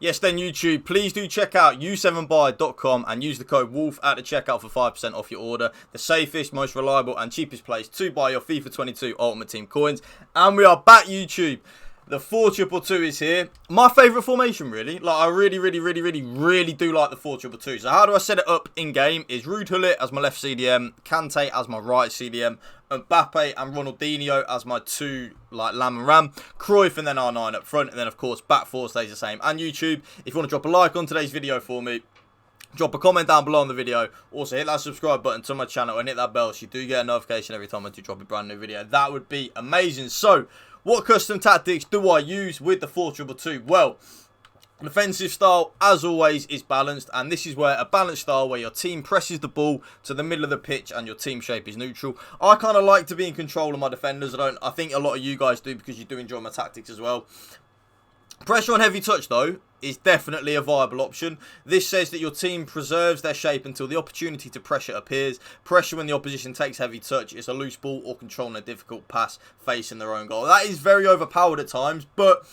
Yes, then YouTube, please do check out u7buy.com and use the code Woolf at the checkout for 5% off your order. The safest, most reliable and cheapest place to buy your FIFA 22 Ultimate Team coins. And we are back, YouTube. The 4-2-2 is here. My favourite formation, really. Like, I really do like the 4-2-2. So how do I set it up in-game? Is Ruud Gullit as my left CDM, Kante as my right CDM, Mbappe and Ronaldinho as my two, like, Lam and Ram, Cruyff and then R9 up front, and then, of course, back four stays the same. And YouTube, if you want to drop a like on today's video for me, drop a comment down below on the video. Also, hit that subscribe button to my channel and hit that bell so you do get a notification every time I do drop a brand new video. That would be amazing. So, what custom tactics do I use with the 4-2-2? Well, defensive style, as always, is balanced. And this is where a balanced style where your team presses the ball to the middle of the pitch and your team shape is neutral. I kind of like to be in control of my defenders. I think a lot of you guys do because you do enjoy my tactics as well. Pressure on heavy touch, though, is definitely a viable option. This says that your team preserves their shape until the opportunity to pressure appears. Pressure when the opposition takes heavy touch is a loose ball or controlling a difficult pass facing their own goal. That is very overpowered at times, but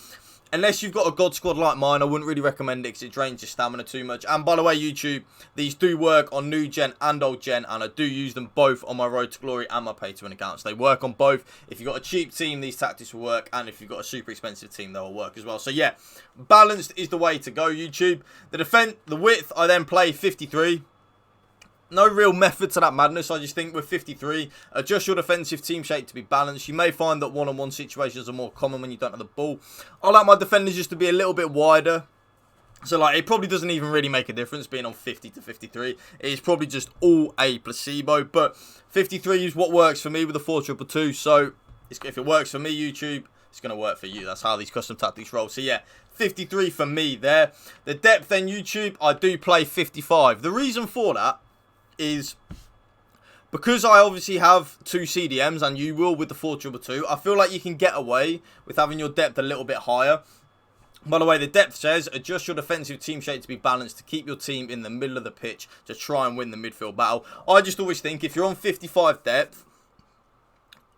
unless you've got a god squad like mine, I wouldn't really recommend it because it drains your stamina too much. And by the way, YouTube, these do work on new gen and old gen, and I do use them both on my Road to Glory and my pay to win accounts. They work on both. If you've got a cheap team, these tactics will work, and if you've got a super expensive team, they will work as well. So yeah, balanced is the way to go, YouTube. The width, I then play 53. No real method to that madness. I just think with 53, adjust your defensive team shape to be balanced. You may find that one-on-one situations are more common when you don't have the ball. I like my defenders just to be a little bit wider. So, like, it probably doesn't even really make a difference being on 50 to 53. It is probably just all a placebo. But 53 is what works for me with the 4-2-2. So, if it works for me, YouTube, it's going to work for you. That's how these custom tactics roll. So, yeah, 53 for me there. The depth then, YouTube, I do play 55. The reason for that is because I obviously have two CDMs, and you will with the 4-2-2, I feel like you can get away with having your depth a little bit higher. By the way, the depth says adjust your defensive team shape to be balanced to keep your team in the middle of the pitch to try and win the midfield battle. I just always think if you're on 55 depth,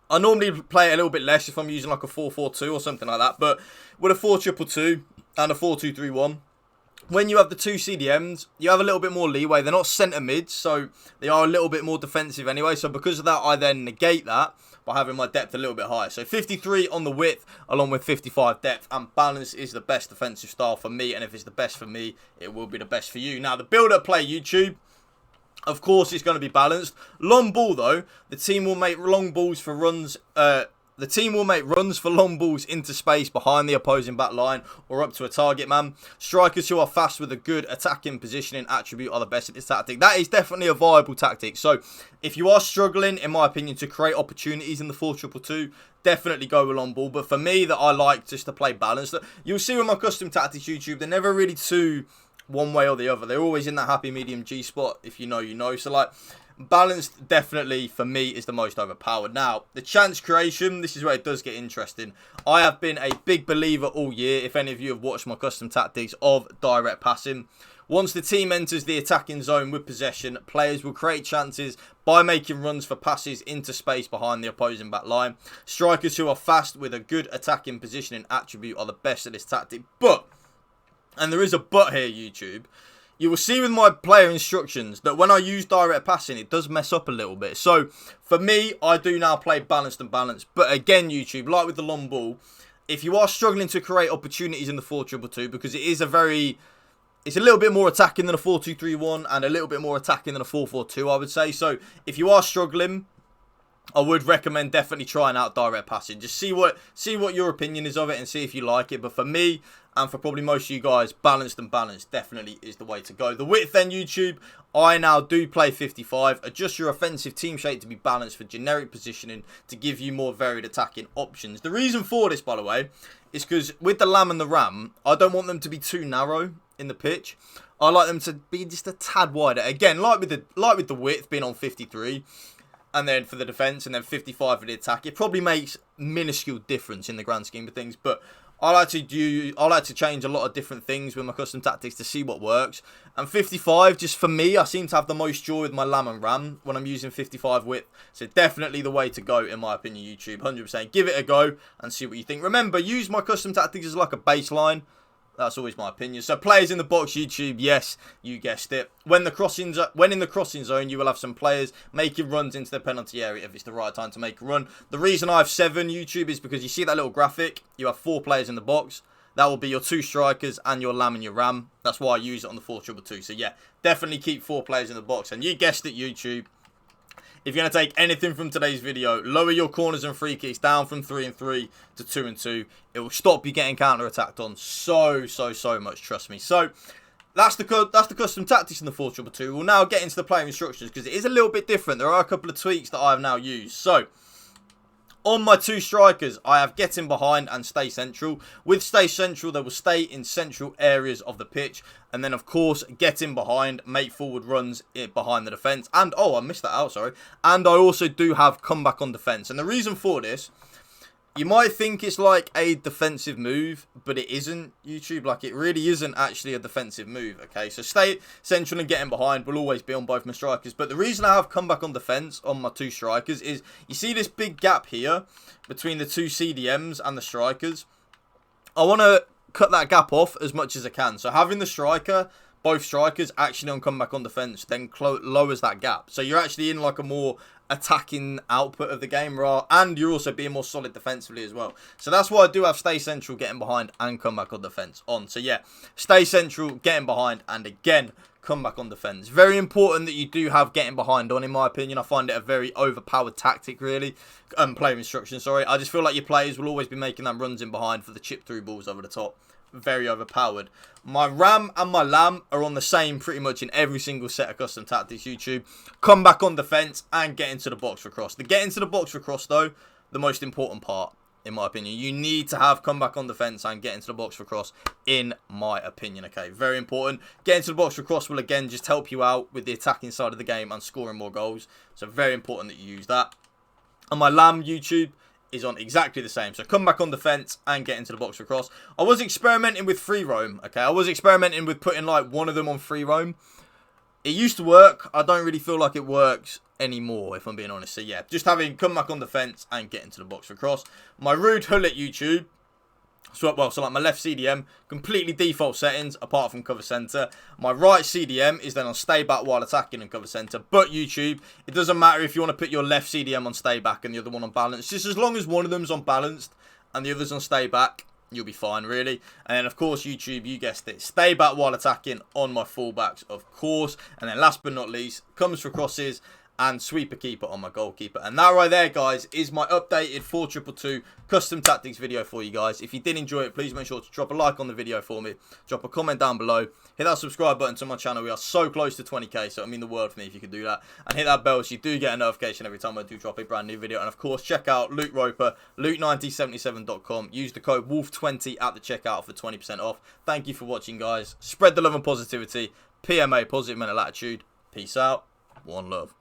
I normally play it a little bit less if I'm using like a 4-4-2 or something like that, but with a 4-2-2 and a 4-2-3-1, when you have the two CDMs, you have a little bit more leeway. They're not centre mids, so they are a little bit more defensive anyway. So because of that, I then negate that by having my depth a little bit higher. So 53 on the width, along with 55 depth, and balance is the best defensive style for me. And if it's the best for me, it will be the best for you. Now, the build-up play, YouTube, of course, it's going to be balanced. Long ball, though, the team will make long balls for runs. The team will make runs for long balls into space behind the opposing back line or up to a target man. Strikers who are fast with a good attacking positioning attribute are the best at this tactic. That is definitely a viable tactic. So if you are struggling, in my opinion, to create opportunities in the 4-2-2, definitely go with long ball. But for me, that I like just to play balanced. You'll see with my custom tactics, YouTube, they're never really too one way or the other. They're always in that happy medium G spot. If you know, you know. So like, balanced definitely for me is the most overpowered. Now, the chance creation, this is where it does get interesting. I have been a big believer all year, if any of you have watched my custom tactics, of direct passing. Once the team enters the attacking zone with possession, players will create chances by making runs for passes into space behind the opposing back line. Strikers who are fast with a good attacking positioning attribute are the best at this tactic. But, and there is a but here, YouTube, you will see with my player instructions that when I use direct passing, it does mess up a little bit. So, for me, I do now play balanced and balanced. But again, YouTube, like with the long ball, if you are struggling to create opportunities in the 4-2-2, because it is it's a little bit more attacking than a 4-2-3-1 and a little bit more attacking than a 4-4-2, I would say. So, if you are struggling, I would recommend definitely trying out direct passing. Just see what your opinion is of it and see if you like it. But for me, and for probably most of you guys, balanced and balanced definitely is the way to go. The width then, YouTube, I now do play 55. Adjust your offensive team shape to be balanced for generic positioning to give you more varied attacking options. The reason for this, by the way, is because with the Lamb and the Ram, I don't want them to be too narrow in the pitch. I like them to be just a tad wider. Again, like with the width being on 53. And then for the defence, and then 55 for the attack. It probably makes minuscule difference in the grand scheme of things. But I like to change a lot of different things with my custom tactics to see what works. And 55, just for me, I seem to have the most joy with my Lamb and Ram when I'm using 55 width. So definitely the way to go, in my opinion, YouTube. 100%. Give it a go and see what you think. Remember, use my custom tactics as like a baseline. That's always my opinion. So players in the box, YouTube, yes, you guessed it. When in the crossing zone, you will have some players making runs into the penalty area if it's the right time to make a run. The reason I have 7, YouTube, is because you see that little graphic? You have 4 players in the box. That will be your 2 strikers and your lamb and your ram. That's why I use it on the 4-2-2. So yeah, definitely keep 4 players in the box. And you guessed it, YouTube. If you're going to take anything from today's video, lower your corners and free kicks down from 3-3 to 2-2. It will stop you getting counter-attacked on so much, trust me. So, that's the custom tactics in the 4-2-2. We'll now get into the player instructions because it is a little bit different. There are a couple of tweaks that I have now used. So, on my 2 strikers, I have get in behind and stay central. With stay central, they will stay in central areas of the pitch. And then, of course, get in behind, make forward runs behind the defence. And, oh, I missed that out, sorry. And I also do have comeback on defence. And the reason for this, you might think it's like a defensive move, but it isn't, YouTube. Like, it really isn't actually a defensive move, okay? So, stay central and getting behind will always be on both my strikers. But the reason I have comeback on defence on my 2 strikers is, you see this big gap here between the 2 CDMs and the strikers? I want to cut that gap off as much as I can. So, having the striker, both strikers, actually on comeback on defence, then lowers that gap. So, you're actually in like a more attacking output of the game, and you're also being more solid defensively as well. So that's why I do have stay central, getting behind, and come back on defense on. So yeah, stay central, getting behind, and again come back on defense. Very important that you do have getting behind on, in my opinion. I find it a very overpowered tactic, really. Player instruction, sorry. I just feel like your players will always be making them runs in behind for the chip through balls over the top. Very overpowered. My ram and my lamb are on the same pretty much in every single set of custom tactics, YouTube. Come back on defense and get into the box for cross. The get into the box for cross, though, the most important part, in my opinion. You need to have come back on defense and get into the box for cross, in my opinion, okay? Very important. Get into the box for cross will, again, just help you out with the attacking side of the game and scoring more goals. So very important that you use that. And my lamb, YouTube, is on exactly the same. So come back on defense and get into the box for cross. I was experimenting with free roam, okay? I was experimenting with putting like one of them on free roam. It used to work. I don't really feel like it works anymore, if I'm being honest. So yeah, just having come back on defense and get into the box for cross. My rude hullet, YouTube. So like my left CDM, completely default settings apart from cover center. My right CDM is then on stay back while attacking and cover center. But YouTube, it doesn't matter if you want to put your left CDM on stay back and the other one on balance. Just as long as one of them's on balanced and the other's on stay back, you'll be fine, really. And then, of course, YouTube, you guessed it, stay back while attacking on my fullbacks, of course. And then last but not least, comes for crosses and sweeper keeper on my goalkeeper. And that right there, guys, is my updated 4-2-2 custom tactics video for you guys. If you did enjoy it, please make sure to drop a like on the video for me, drop a comment down below, hit that subscribe button to my channel. We are so close to 20k, so it would mean the world for me if you could do that. And hit that bell so you do get a notification every time I do drop a brand new video. And of course, check out Luke Roper, Luke9077.com. Use the code WOLF20 at the checkout for 20% off. Thank you for watching, guys. Spread the love and positivity. PMA, positive mental attitude. Peace out. One love.